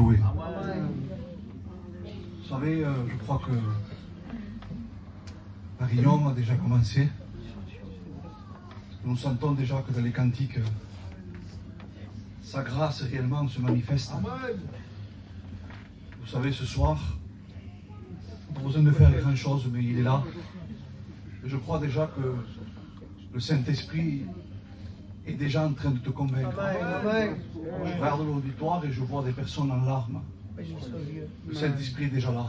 loué. Vous savez, je crois que la réunion a déjà commencé. Nous sentons déjà que dans les cantiques, sa grâce réellement se manifeste. Vous savez, ce soir, on n'a pas besoin de faire grand chose, mais il est là. Et je crois déjà que le Saint-Esprit est déjà en train de te convaincre. Je regarde l'auditoire et je vois des personnes en larmes. Le Saint-Esprit est déjà là.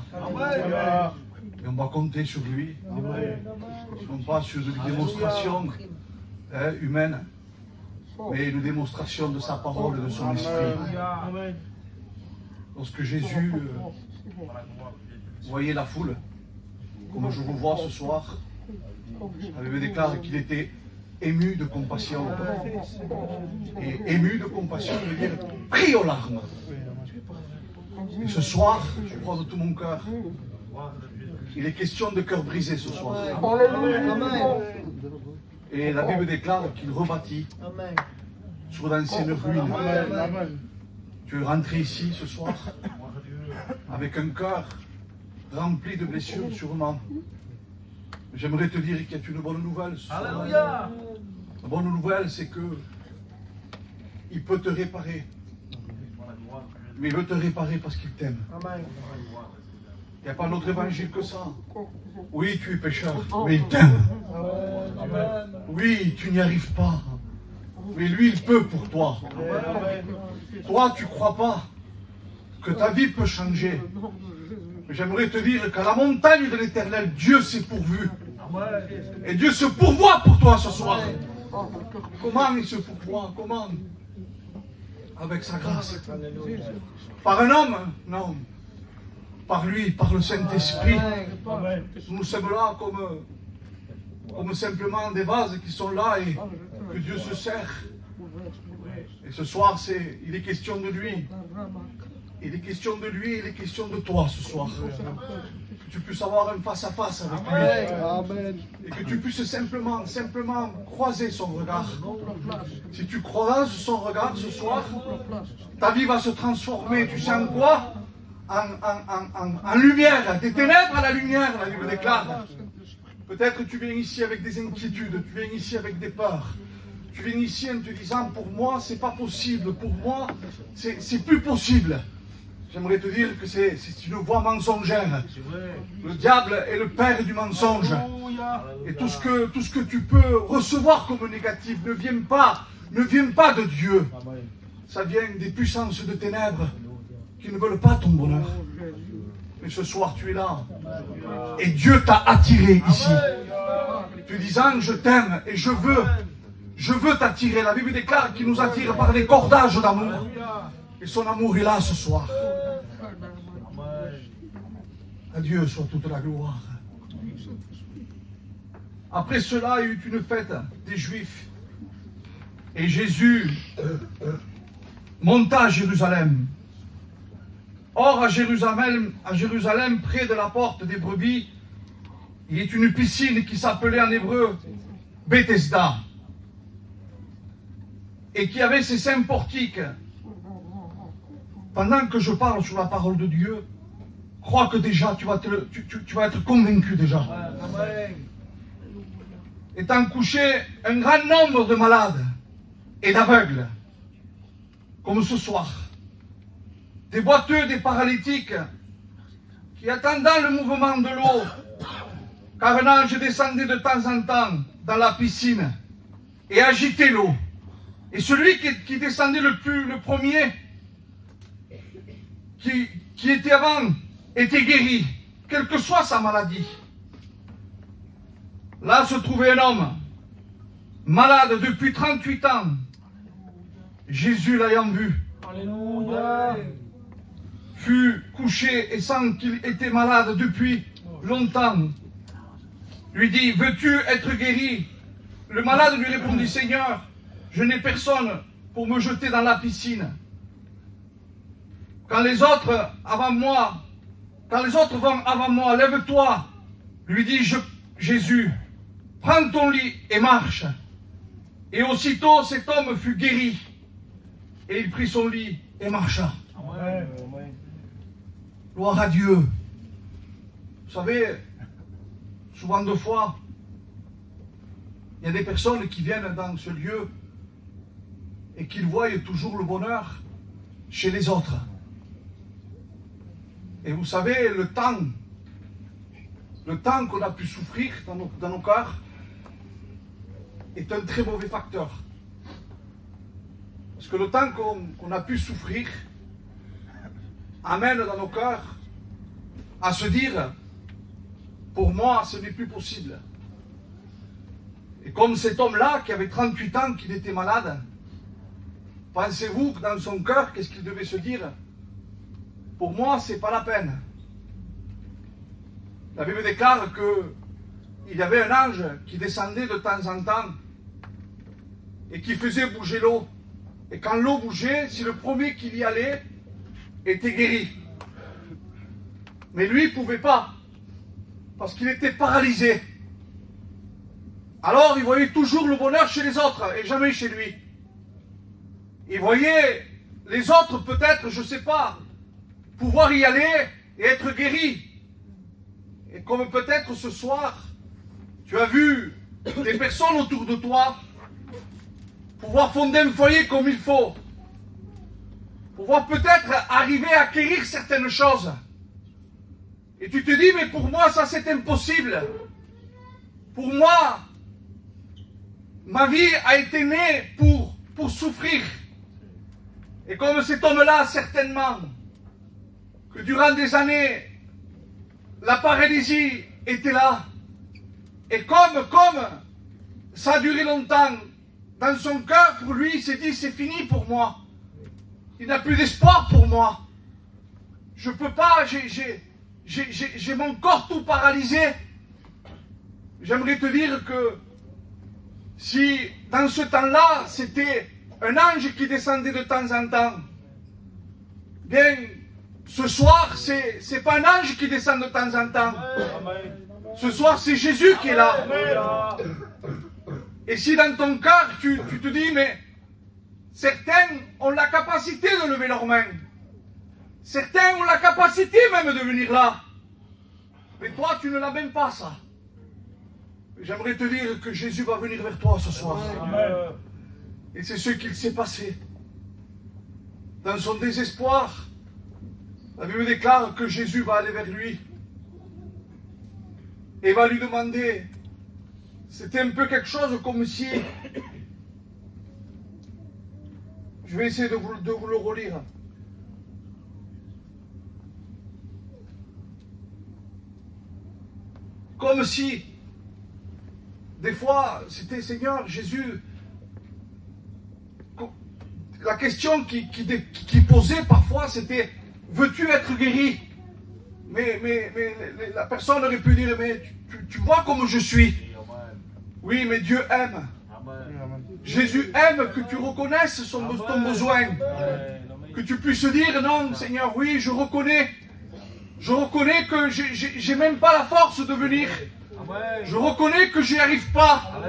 Et on va compter sur lui. Non pas sur une démonstration humaine, mais une démonstration de sa parole et de son esprit. Lorsque Jésus voyait la foule, comme je vous vois ce soir, la Bible déclare qu'il était ému de compassion. Et ému de compassion veut dire pris aux larmes. Et ce soir, je crois de tout mon cœur, il est question de cœur brisé ce soir. Et la Bible déclare qu'il rebâtit sur d'anciennes ruines. Tu es rentré ici ce soir avec un cœur rempli de blessures sûrement. J'aimerais te dire qu'il y a une bonne nouvelle ce soir. Alléluia. La bonne nouvelle, c'est que il peut te réparer. Mais il veut te réparer parce qu'il t'aime. Il n'y a pas d'autre évangile que ça. Oui, tu es pécheur, mais il t'aime. Oui, tu n'y arrives pas. Mais lui, il peut pour toi. Toi, tu ne crois pas que ta vie peut changer. J'aimerais te dire qu'à la montagne de l'Éternel, Dieu s'est pourvu. Et Dieu se pourvoit pour toi ce soir. Comment il se pourvoit? Comment? Avec sa grâce. Par un homme? Non. Par lui, par le Saint-Esprit. Nous sommes là comme simplement des vases qui sont là et que Dieu se sert. Et ce soir, il est question de lui. Il est question de lui, il est question de toi ce soir. Que tu puisses avoir un face-à-face avec lui. Et que tu puisses simplement croiser son regard. Si tu croises son regard ce soir, ta vie va se transformer. Tu sais en quoi? En lumière. Des ténèbres à la lumière, la Bible déclare. Peut-être que tu viens ici avec des inquiétudes, tu viens ici avec des peurs. Tu viens ici en te disant, pour moi, c'est pas possible. Pour moi, c'est plus possible. J'aimerais te dire que c'est une voie mensongère. Le diable est le père du mensonge. Et tout ce que tu peux recevoir comme négatif ne vient pas de Dieu. Ça vient des puissances de ténèbres qui ne veulent pas ton bonheur. Mais ce soir, tu es là. Et Dieu t'a attiré ici. Tu disant, je t'aime et je veux t'attirer. La Bible déclare qu'il nous attire par des cordages d'amour. Et son amour est là ce soir. À Dieu soit toute la gloire. Après cela, il y eut une fête des Juifs. Et Jésus monta à Jérusalem. Or, à Jérusalem, près de la porte des brebis, il y a une piscine qui s'appelait en hébreu Bethesda. Et qui avait ses 5 portiques. Pendant que je parle sur la parole de Dieu, crois que déjà tu vas être convaincu déjà. Étant couché un grand nombre de malades et d'aveugles, comme ce soir, des boiteux, des paralytiques, qui attendant le mouvement de l'eau, car un ange descendait de temps en temps dans la piscine et agitait l'eau. Et celui qui descendait le premier, qui était avant, était guéri, quelle que soit sa maladie. Là se trouvait un homme, malade depuis 38 ans. Jésus l'ayant vu, Alléluia, fut couché et sans qu'il était malade depuis longtemps, lui dit, veux-tu être guéri? Le malade lui répondit, Seigneur, je n'ai personne pour me jeter dans la piscine. Quand les autres vont avant moi, lève-toi, lui dis Jésus, prends ton lit et marche. Et aussitôt cet homme fut guéri. Et il prit son lit et marcha. Amen. Gloire à Dieu. Vous savez, souvent de fois, il y a des personnes qui viennent dans ce lieu et qui voient toujours le bonheur chez les autres. Et vous savez, le temps qu'on a pu souffrir dans nos cœurs est un très mauvais facteur. Parce que le temps qu'on a pu souffrir amène dans nos cœurs à se dire, pour moi, ce n'est plus possible. Et comme cet homme-là, qui avait 38 ans, qu'il était malade, pensez-vous que dans son cœur, qu'est-ce qu'il devait se dire? Pour moi, c'est pas la peine. La Bible déclare qu'il y avait un ange qui descendait de temps en temps et qui faisait bouger l'eau. Et quand l'eau bougeait, si le premier qui y allait était guéri. Mais lui, il ne pouvait pas, parce qu'il était paralysé. Alors, il voyait toujours le bonheur chez les autres et jamais chez lui. Il voyait les autres, peut-être, je ne sais pas, pouvoir y aller et être guéris. Et comme peut-être ce soir, tu as vu des personnes autour de toi pouvoir fonder un foyer comme il faut, pouvoir peut-être arriver à acquérir certaines choses. Et tu te dis, mais pour moi, ça c'est impossible. Pour moi, ma vie a été née pour souffrir. Et comme cet homme-là, certainement, que durant des années, la paralysie était là. Et comme ça a duré longtemps, dans son cœur, pour lui, il s'est dit, c'est fini pour moi. Il n'a plus d'espoir pour moi. Je ne peux pas, j'ai mon corps tout paralysé. J'aimerais te dire que si dans ce temps-là, c'était un ange qui descendait de temps en temps, bien, ce soir, c'est pas un ange qui descend de temps en temps. Ce soir, c'est Jésus qui est là. Et si dans ton cœur, tu te dis, mais certains ont la capacité de lever leurs mains. Certains ont la capacité même de venir là. Mais toi, tu ne l'as même pas, ça. J'aimerais te dire que Jésus va venir vers toi ce soir. Et c'est ce qu'il s'est passé. Dans son désespoir, la Bible déclare que Jésus va aller vers lui et va lui demander. C'était un peu quelque chose comme si... Je vais essayer de vous le relire. Comme si, des fois, c'était Seigneur Jésus. La question qui posait parfois, c'était, veux-tu être guéri? Mais la personne aurait pu dire, mais tu vois comme je suis. Oui, mais Dieu aime. Jésus aime que tu reconnaisses ton besoin. Que tu puisses dire, non, Seigneur, oui, je reconnais. Je reconnais que j'ai même pas la force de venir. Je reconnais que j'y arrive pas.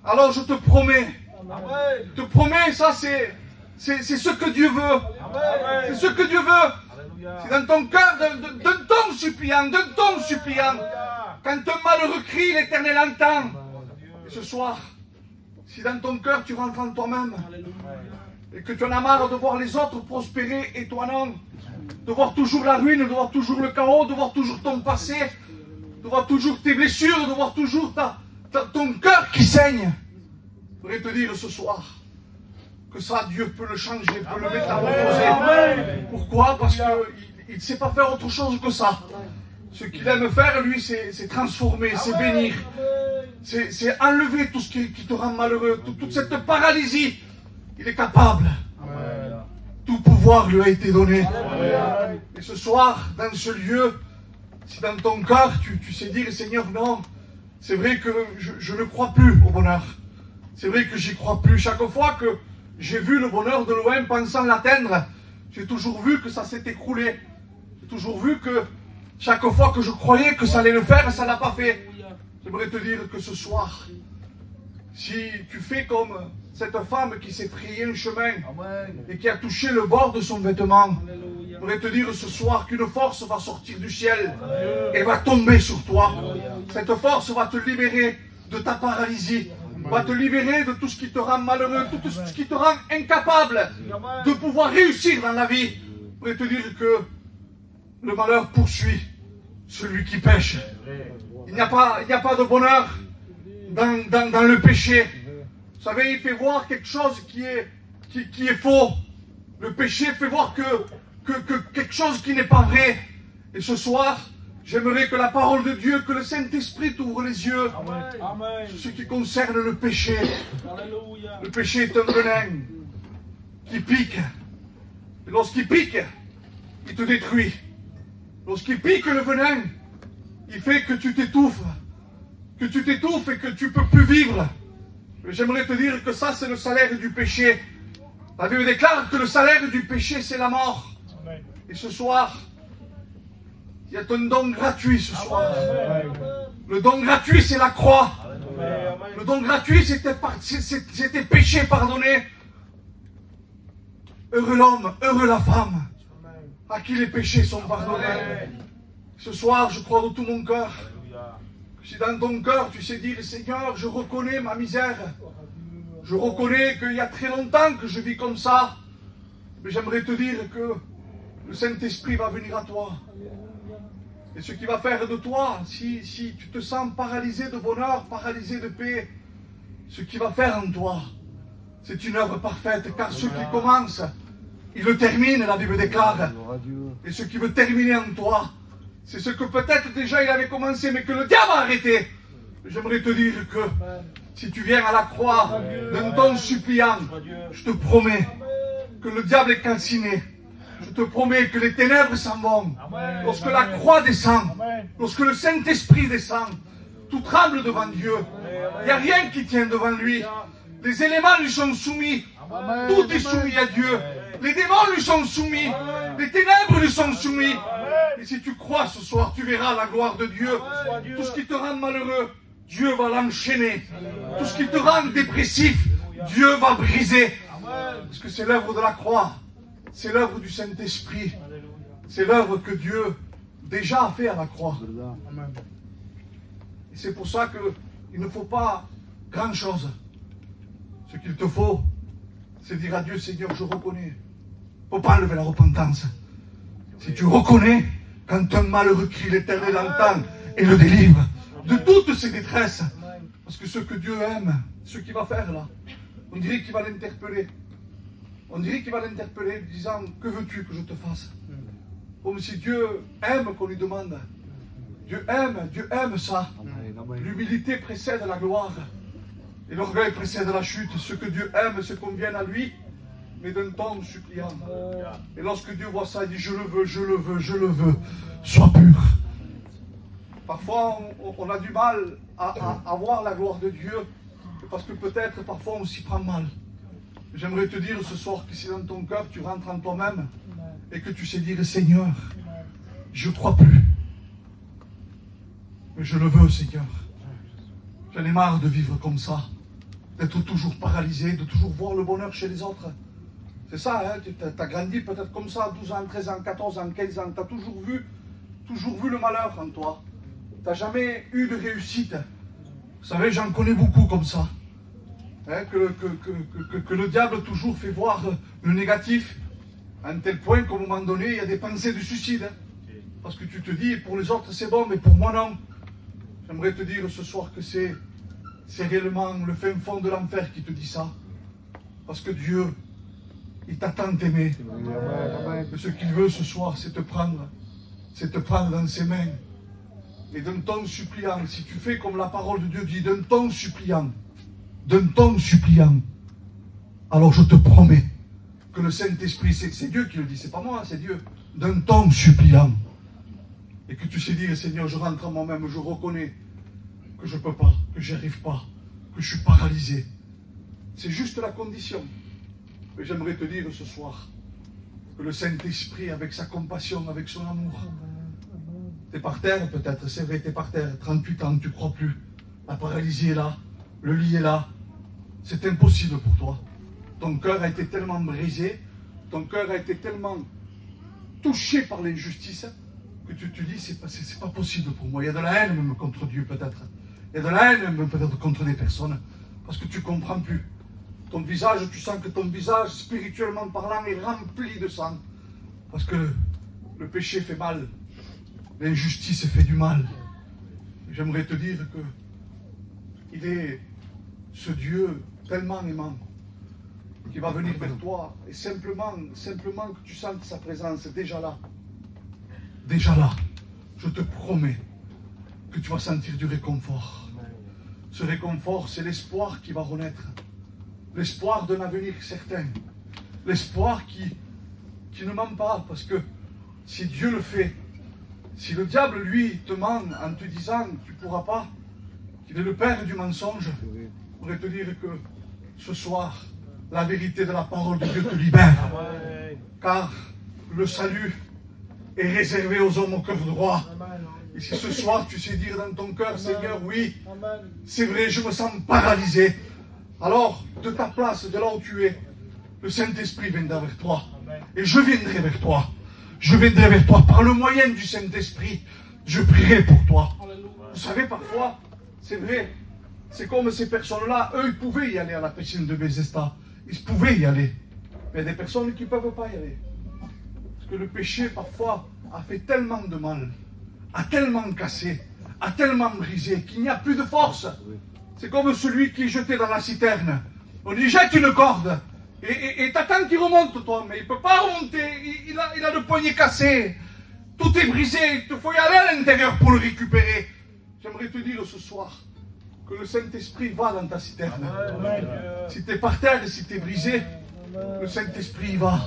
Alors je te promets. Je te promets, ça c'est ce que Dieu veut. C'est ce que Dieu veut. C'est dans ton cœur d'un ton suppliant, Quand un malheureux crie, l'Éternel entend. Et ce soir, si dans ton cœur tu rentres en toi-même, et que tu en as marre de voir les autres prospérer et toi non, de voir toujours la ruine, de voir toujours le chaos, de voir toujours ton passé, de voir toujours tes blessures, de voir toujours ton cœur qui saigne, je voudrais te dire ce soir que ça, Dieu peut le changer, peut le métamorphoser. Pourquoi? Parce qu'il ne sait pas faire autre chose que ça. Ce qu'il aime faire, lui, c'est transformer, c'est bénir. C'est enlever tout ce qui te rend malheureux, toute cette paralysie. Il est capable. Tout pouvoir lui a été donné. Et ce soir, dans ce lieu, si dans ton cœur, tu sais dire, Seigneur, non, c'est vrai que je ne crois plus au bonheur. C'est vrai que j'y crois plus. Chaque fois que j'ai vu le bonheur de loin pensant l'atteindre, j'ai toujours vu que ça s'est écroulé. J'ai toujours vu que chaque fois que je croyais que ça allait le faire, ça ne l'a pas fait. J'aimerais te dire que ce soir, si tu fais comme cette femme qui s'est frayé un chemin et qui a touché le bord de son vêtement, voudrais te dire ce soir qu'une force va sortir du ciel et va tomber sur toi. Cette force va te libérer de ta paralysie, va te libérer de tout ce qui te rend malheureux, tout ce qui te rend incapable de pouvoir réussir dans la vie. Je voudrais te dire que le malheur poursuit celui qui pêche. Il n'y a pas de bonheur dans le péché. Vous savez, il fait voir quelque chose qui est faux. Le péché fait voir que quelque chose qui n'est pas vrai. Et ce soir, j'aimerais que la parole de Dieu, que le Saint-Esprit t'ouvre les yeux sur ce qui concerne le péché. Le péché est un venin qui pique. Et lorsqu'il pique, il te détruit. Lorsqu'il pique le venin, il fait que tu t'étouffes. Que tu t'étouffes et que tu ne peux plus vivre. J'aimerais te dire que ça, c'est le salaire du péché. La Bible déclare que le salaire du péché, c'est la mort. Et ce soir, il y a un don gratuit ce soir. Le don gratuit, c'est la croix. Le don gratuit, c'est tes péchés pardonnés. Heureux l'homme, heureux la femme, à qui les péchés sont pardonnés. Ce soir, je crois de tout mon cœur, que si dans ton cœur, tu sais dire, Seigneur, je reconnais ma misère. Je reconnais qu'il y a très longtemps que je vis comme ça. Mais j'aimerais te dire que le Saint-Esprit va venir à toi. Et ce qui va faire de toi, si tu te sens paralysé de bonheur, paralysé de paix, ce qui va faire en toi, c'est une œuvre parfaite. Car ce qui commence, il le termine, la Bible déclare. Et ce qui veut terminer en toi, c'est ce que peut-être déjà il avait commencé, mais que le diable a arrêté. J'aimerais te dire que si tu viens à la croix d'un ton suppliant, je te promets que le diable est calciné. Je te promets que les ténèbres s'en vont. Lorsque la croix descend, lorsque le Saint-Esprit descend, tout tremble devant Dieu. Il n'y a rien qui tient devant lui. Les éléments lui sont soumis. Tout est soumis à Dieu. Les démons lui sont soumis. Les ténèbres lui sont soumis. Et si tu crois ce soir, tu verras la gloire de Dieu. Tout ce qui te rend malheureux, Dieu va l'enchaîner. Tout ce qui te rend dépressif, Dieu va briser. Parce que c'est l'œuvre de la croix. C'est l'œuvre du Saint-Esprit. C'est l'œuvre que Dieu déjà a fait à la croix. Et c'est pour ça qu'il ne faut pas grand-chose. Ce qu'il te faut, c'est dire à Dieu, Seigneur, je reconnais. Il ne faut pas enlever la repentance. Si tu reconnais, quand un malheureux crie, l'Éternel entend et le délivre de toutes ses détresses. Parce que ce que Dieu aime, ce qu'il va faire là, on dirait qu'il va l'interpeller. On dirait qu'il va l'interpeller disant, que veux-tu que je te fasse? Comme si Dieu aime qu'on lui demande. Dieu aime ça. L'humilité précède la gloire. Et l'orgueil précède la chute. Ce que Dieu aime, c'est qu'on vienne à lui, mais d'un ton suppliant. Et lorsque Dieu voit ça, il dit, je le veux, je le veux, je le veux. Sois pur. Parfois, on a du mal à voir la gloire de Dieu, parce que peut-être, parfois, on s'y prend mal. J'aimerais te dire ce soir que si dans ton cœur, tu rentres en toi-même, et que tu sais dire, Seigneur, je ne crois plus. Mais je le veux, Seigneur. J'en ai marre de vivre comme ça, d'être toujours paralysé, de toujours voir le bonheur chez les autres. C'est ça, hein, tu as grandi peut-être comme ça, 12 ans, 13 ans, 14 ans, 15 ans, tu as toujours vu le malheur en toi. Tu n'as jamais eu de réussite. Vous savez, j'en connais beaucoup comme ça. Hein, que le diable toujours fait voir le négatif, à un tel point qu'à un moment donné, il y a des pensées de suicide. Hein, parce que tu te dis, pour les autres c'est bon, mais pour moi non. J'aimerais te dire ce soir que c'est réellement le fin fond de l'enfer qui te dit ça. Parce que Dieu, il t'attend t'aimer. Et ce qu'il veut ce soir, c'est te prendre dans ses mains. Et d'un ton suppliant, si tu fais comme la parole de Dieu dit, d'un ton suppliant, alors je te promets que le Saint-Esprit, c'est Dieu qui le dit, c'est pas moi, c'est Dieu, d'un ton suppliant. Et que tu sais dire, Seigneur, je rentre en moi-même, je reconnais que je ne peux pas, que j'y arrive pas, que je suis paralysé. C'est juste la condition. Mais j'aimerais te dire ce soir que le Saint-Esprit, avec sa compassion, avec son amour, t'es par terre peut-être, c'est vrai, t'es par terre, 38 ans, tu ne crois plus. La paralysie est là, le lit est là. C'est impossible pour toi. Ton cœur a été tellement brisé, ton cœur a été tellement touché par l'injustice, que tu te dis, c'est pas possible pour moi. Il y a de la haine même contre Dieu peut-être. Il y a de la haine même peut-être contre des personnes. Parce que tu ne comprends plus. Ton visage, tu sens que ton visage, spirituellement parlant, est rempli de sang. Parce que le péché fait mal. L'injustice fait du mal. J'aimerais te dire que il est ce Dieu tellement aimant qui va venir vers toi et simplement que tu sentes sa présence déjà là. Déjà là, je te promets que tu vas sentir du réconfort. Ce réconfort, c'est l'espoir qui va renaître. L'espoir d'un avenir certain. L'espoir qui ne ment pas, parce que si Dieu le fait, si le diable, lui, te ment en te disant que tu ne pourras pas, qu'il est le père du mensonge, je pourrais te dire que ce soir, la vérité de la parole de Dieu te libère. Car le salut est réservé aux hommes au cœur droit. Et si ce soir tu sais dire dans ton cœur, Seigneur, oui, c'est vrai, je me sens paralysé, alors de ta place, de là où tu es, le Saint-Esprit viendra vers toi. Et je viendrai vers toi. Je viendrai vers toi par le moyen du Saint-Esprit. Je prierai pour toi. Vous savez, parfois, c'est vrai, c'est comme ces personnes-là, eux, ils pouvaient y aller à la piscine de Bethesda. Ils pouvaient y aller. Mais il y a des personnes qui ne peuvent pas y aller. Parce que le péché, parfois, a fait tellement de mal, a tellement cassé, a tellement brisé, qu'il n'y a plus de force. C'est comme celui qui est jeté dans la citerne. On lui jette une corde, et t'attends qu'il remonte, toi, mais il ne peut pas remonter, il a le poignet cassé, tout est brisé, il te faut y aller à l'intérieur pour le récupérer. J'aimerais te dire ce soir que le Saint-Esprit va dans ta citerne. Si tu es par terre et si tu es brisé, le Saint-Esprit y va.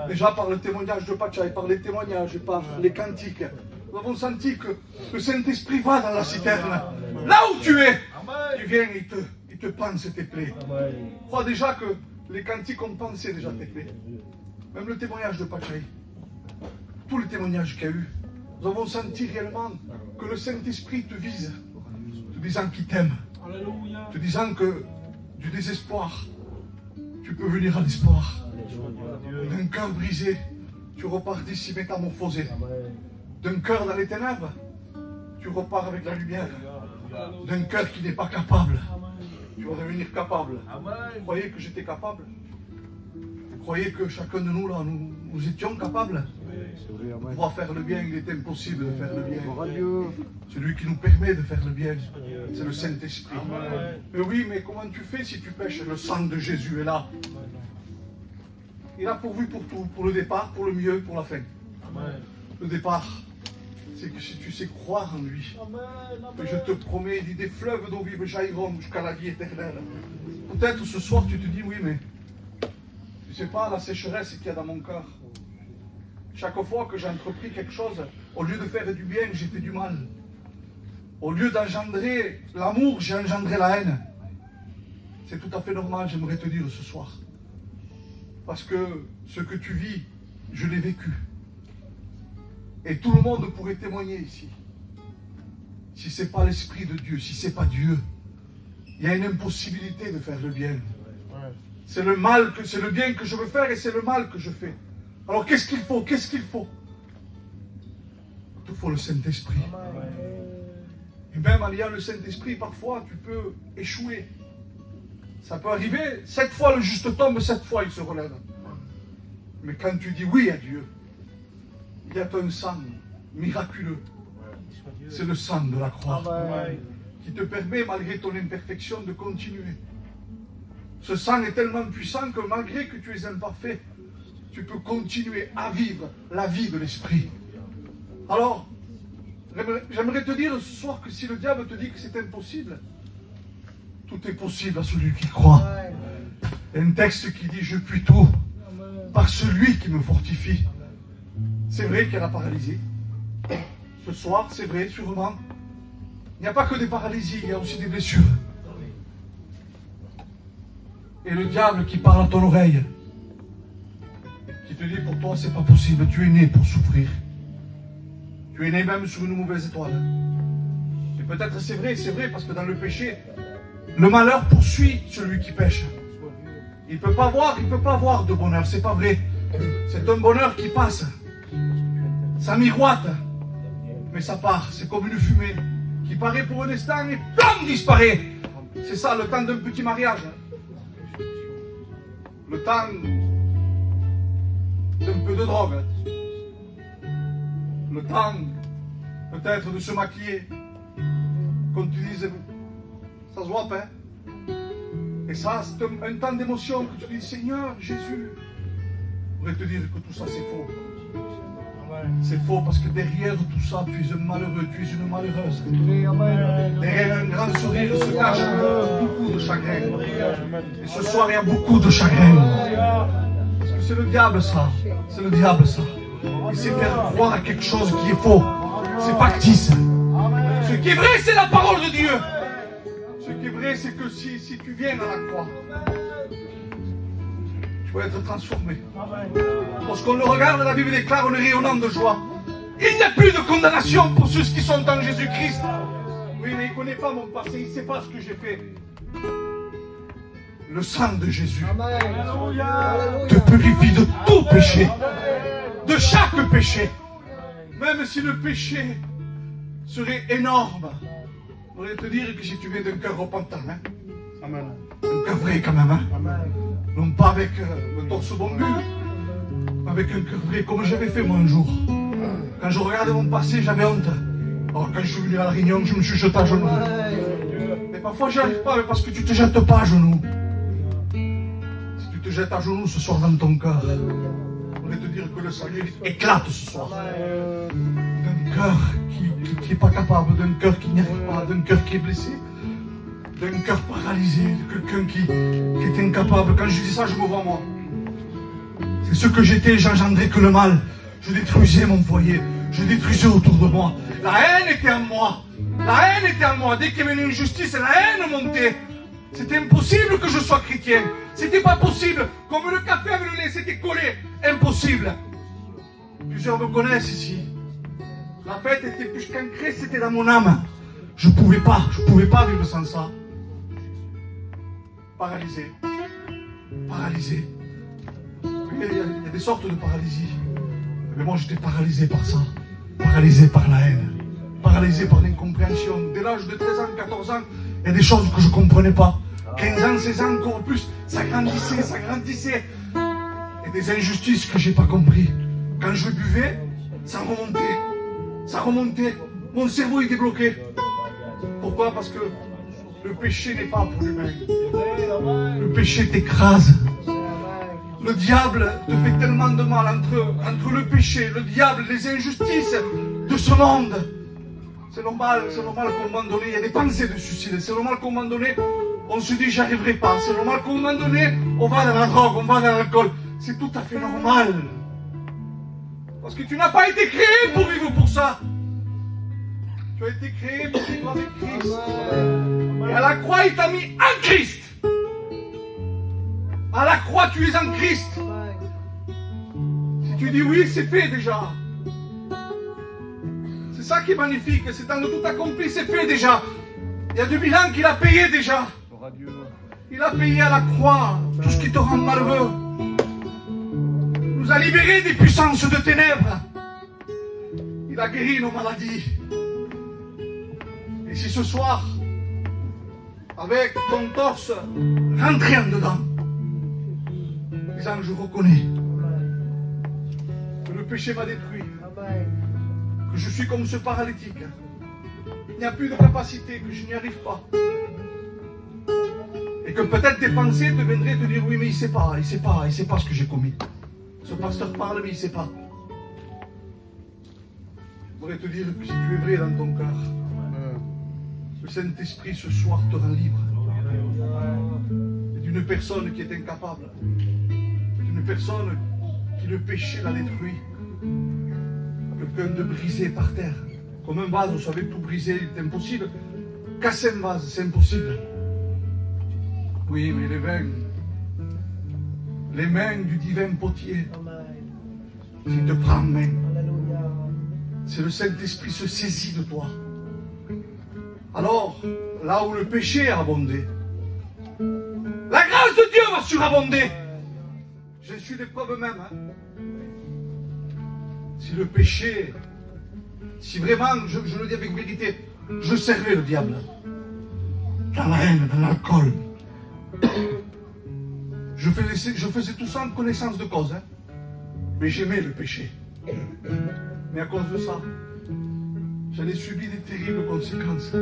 Déjà par le témoignage de Pachaï, par les témoignages et par les cantiques, nous avons senti que le Saint-Esprit va dans la citerne. Là où tu es, il vient et il te panse tes plaies. Je crois déjà que les cantiques ont pensé déjà tes plaies. Même le témoignage de Pachaï, tous les témoignages qu'il y a eu, nous avons senti réellement que le Saint-Esprit te vise, te disant qu'il t'aime, te disant que du désespoir, tu peux venir à l'espoir. D'un cœur brisé, tu repars d'ici métamorphosé. D'un cœur dans les ténèbres, tu repars avec la lumière. D'un cœur qui n'est pas capable, tu vas devenir capable. Vous croyez que j'étais capable? Vous croyez que chacun de nous, là, nous étions capables? Pour faire le bien, il est impossible de faire le bien. Celui qui nous permet de faire le bien, c'est le Saint-Esprit. Mais oui, mais comment tu fais si tu pêches? Le sang de Jésus est là. Il a pourvu pour tout, pour le départ, pour le milieu, pour la fin. Le départ, c'est que si tu sais croire en lui, que je te promets, il dit des fleuves d'eau vive jailliront jusqu'à la vie éternelle. Peut-être ce soir tu te dis oui, mais tu sais pas la sécheresse qu'il y a dans mon cœur. Chaque fois que j'ai entrepris quelque chose, au lieu de faire du bien, j'ai fait du mal. Au lieu d'engendrer l'amour, j'ai engendré la haine. C'est tout à fait normal, j'aimerais te dire ce soir. Parce que ce que tu vis, je l'ai vécu. Et tout le monde pourrait témoigner ici. Si ce n'est pas l'Esprit de Dieu, si ce n'est pas Dieu, il y a une impossibilité de faire le bien. C'est le mal, c'est le bien que je veux faire et c'est le mal que je fais. Alors qu'est-ce qu'il faut? Qu'est-ce qu'il faut? Il faut le Saint-Esprit. Et même en ayant le Saint-Esprit, parfois tu peux échouer. Ça peut arriver, 7 fois le juste tombe, 7 fois il se relève. Mais quand tu dis oui à Dieu, il y a un sang miraculeux. C'est le sang de la croix qui te permet, malgré ton imperfection, de continuer. Ce sang est tellement puissant que malgré que tu es imparfait, tu peux continuer à vivre la vie de l'Esprit. Alors, j'aimerais te dire ce soir que si le diable te dit que c'est impossible, tout est possible à celui qui croit. Il y a un texte qui dit « Je puis tout par celui qui me fortifie ». C'est vrai qu'il y a la paralysie. Ce soir, c'est vrai, sûrement. Il n'y a pas que des paralysies, il y a aussi des blessures. Et le diable qui parle à ton oreille, qui te dit pour toi c'est pas possible, tu es né pour souffrir. Tu es né même sur une mauvaise étoile. Et peut-être c'est vrai, parce que dans le péché, le malheur poursuit celui qui pêche. Il ne peut pas avoir de bonheur, c'est pas vrai. C'est un bonheur qui passe. Ça miroite, mais ça part. C'est comme une fumée qui paraît pour un instant et blam, disparaît. C'est ça le temps d'un petit mariage. Le temps d'un peu de drogue. Le temps peut-être de se maquiller. Comme tu disais, ça se voit, hein. Et ça, c'est un temps d'émotion que tu dis, Seigneur, Jésus. Je voudrais te dire que tout ça, c'est faux. C'est faux parce que derrière tout ça, tu es un malheureux, tu es une malheureuse. Derrière un grand sourire se cache beaucoup de chagrin. Et ce soir, il y a beaucoup de chagrin. Parce que c'est le diable, ça. C'est le diable, ça. Il sait faire croire à quelque chose qui est faux. C'est factice. Ce qui est vrai, c'est la parole de Dieu. Ce qui est vrai, c'est que si tu viens à la croix, tu vas être transformé. Lorsqu'on le regarde, la Bible déclare, on est rayonnant de joie. Il n'y a plus de condamnation pour ceux qui sont en Jésus-Christ. Oui, mais il ne connaît pas mon passé, il ne sait pas ce que j'ai fait. Le sang de Jésus te purifie de tout péché, de chaque péché. Même si le péché serait énorme, je voudrais te dire que si tu viens d'un cœur repentant, hein, un cœur vrai quand même, hein, non pas avec le torse bombu, mais avec un cœur vrai, comme j'avais fait moi un jour. Quand je regardais mon passé, j'avais honte. Alors quand je suis venu à la réunion, je me suis jeté à genoux. Mais parfois j'y arrive pas, mais parce que tu te jettes pas à genoux. Si tu te jettes à genoux ce soir dans ton cœur, je voudrais te dire que le salut éclate ce soir. D'un cœur qui n'est pas capable, d'un cœur qui n'y arrive pas, d'un cœur qui est blessé, d'un cœur paralysé, de quelqu'un qui est incapable. Quand je dis ça, je me vois moi. C'est ce que j'étais, j'engendrais que le mal. Je détruisais mon foyer, je détruisais autour de moi. La haine était en moi. La haine était en moi. Dès qu'il y avait une injustice, la haine montait. C'était impossible que je sois chrétien. C'était pas possible. Comme le café avec le lait, c'était collé. Impossible. Plusieurs me connaissent ici. La fête était plus qu'ancrée, c'était dans mon âme. Je pouvais pas vivre sans ça. Paralysé. Paralysé. Il y a des sortes de paralysie. Mais moi j'étais paralysé par ça. Paralysé par la haine. Paralysé par l'incompréhension. Dès l'âge de 13 ans, 14 ans, il y a des choses que je ne comprenais pas. 15 ans, 16 ans, encore plus. Ça grandissait, ça grandissait. Et des injustices que je n'ai pas compris. Quand je buvais, ça remontait. Ça remontait. Mon cerveau est débloqué. Pourquoi? Parce que le péché n'est pas pour l'humain. Le péché t'écrase. Le diable te fait tellement de mal entre le péché, le diable, les injustices de ce monde. C'est normal qu'à un moment donné, il y a des pensées de suicide. C'est normal qu'à un moment donné, on se dit j'y arriverai pas. C'est normal qu'à un moment donné, on va dans la drogue, on va dans l'alcool. C'est tout à fait normal. Parce que tu n'as pas été créé pour vivre pour ça. Tu as été créé pour vivre avec Christ. Et à la croix, il t'a mis en Christ. À la croix, tu es en Christ. Si tu dis oui, c'est fait déjà. C'est ça qui est magnifique. C'est dans le tout accompli, c'est fait déjà. Il y a 2000 ans qu'il a payé déjà. Il a payé à la croix tout ce qui te rend malheureux. Il nous a libérés des puissances de ténèbres. Il a guéri nos maladies. Et si ce soir, avec ton torse rentré en dedans, disant je reconnais que le péché m'a détruit, que je suis comme ce paralytique, il n'y a plus de capacité, que je n'y arrive pas, et que peut-être tes pensées te viendraient te dire oui mais il sait pas ce que j'ai commis. Ce pasteur parle mais il sait pas. Je voudrais te dire que si tu es vrai dans ton cœur, le Saint-Esprit ce soir te rend libre. D'une personne qui est incapable, d'une personne qui le péché l'a détruit, quelqu'un de brisé par terre, comme un vase, vous savez, tout brisé, c'est impossible. Casser un vase, c'est impossible. Oui, mais les mains du divin potier, s'il te prend en main, c'est le Saint-Esprit se saisit de toi. Alors, là où le péché a abondé, la grâce de Dieu va surabonder. Je suis des preuves même. Hein. si le péché, si vraiment, je le dis avec vérité, je servais le diable, dans la haine, dans l'alcool, je faisais tout ça en connaissance de cause, hein. Mais j'aimais le péché. Mais à cause de ça, j'en ai subi des terribles conséquences.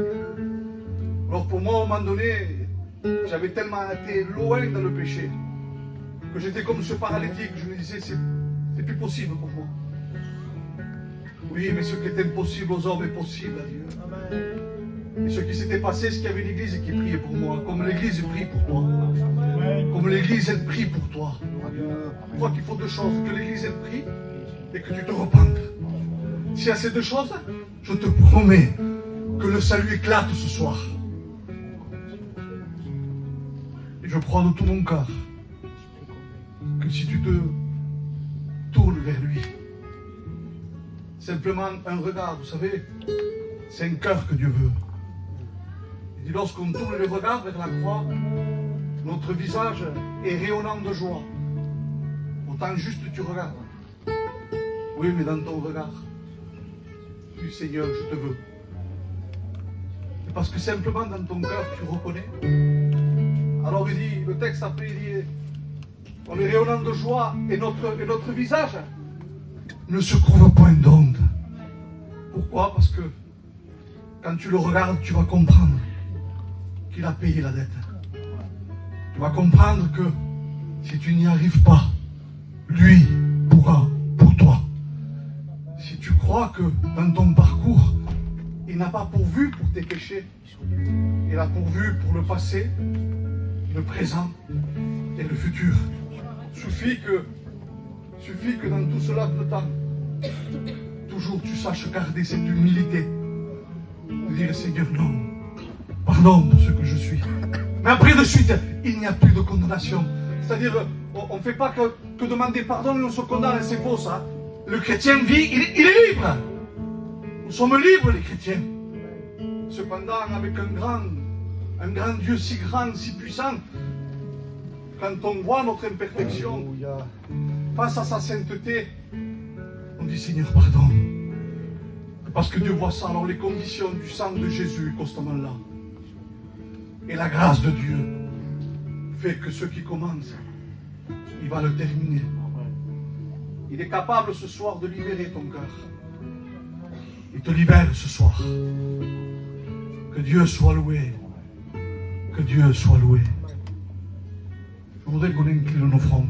Alors pour moi, à un moment donné, j'avais tellement été loin dans le péché que j'étais comme ce paralytique. Je me disais, c'est plus possible pour moi. Oui, mais ce qui est impossible aux hommes est possible à Dieu. Et ce qui s'était passé, c'est qu'il y avait une église qui priait pour moi, comme l'église prie pour toi. Comme l'église, elle prie pour toi. Je crois qu'il faut deux choses, que l'église, elle prie et que tu te repentes. S'il y a ces deux choses, je te promets que le salut éclate ce soir. Et je crois de tout mon cœur que si tu te tournes vers lui, simplement un regard, vous savez, c'est un cœur que Dieu veut. Et lorsqu'on tourne le regard vers la croix, notre visage est rayonnant de joie. Autant juste tu regardes. Oui, mais dans ton regard, du Seigneur, je te veux. C'est parce que simplement dans ton cœur, tu reconnais. Alors il dit, le texte après, il dit, on est rayonnant de joie et notre visage ne se couvre point d'onde. Pourquoi? Parce que quand tu le regardes, tu vas comprendre qu'il a payé la dette. Tu vas comprendre que si tu n'y arrives pas, lui pourra pour toi. Si tu crois que dans ton parcours, il n'a pas pourvu pour tes péchés, il a pourvu pour le passé, le présent et le futur. Suffit que dans tout ce laps de temps, toujours tu saches garder cette humilité, de dire Seigneur non, pardon pour ce que je suis. Mais après de suite, il n'y a plus de condamnation. C'est-à-dire, on ne fait pas que demander pardon et on se condamne, c'est faux ça. Le chrétien vit, il est libre. Nous sommes libres les chrétiens. Cependant, avec un grand Dieu si grand, si puissant, quand on voit notre imperfection, face à sa sainteté, on dit Seigneur pardon. Parce que Dieu voit ça, alors les conditions du sang de Jésus est constamment là. Et la grâce de Dieu fait que ce qui commence, il va le terminer. Il est capable ce soir de libérer ton cœur. Il te libère ce soir. Que Dieu soit loué. Que Dieu soit loué. Je voudrais qu'on incline nos fronts.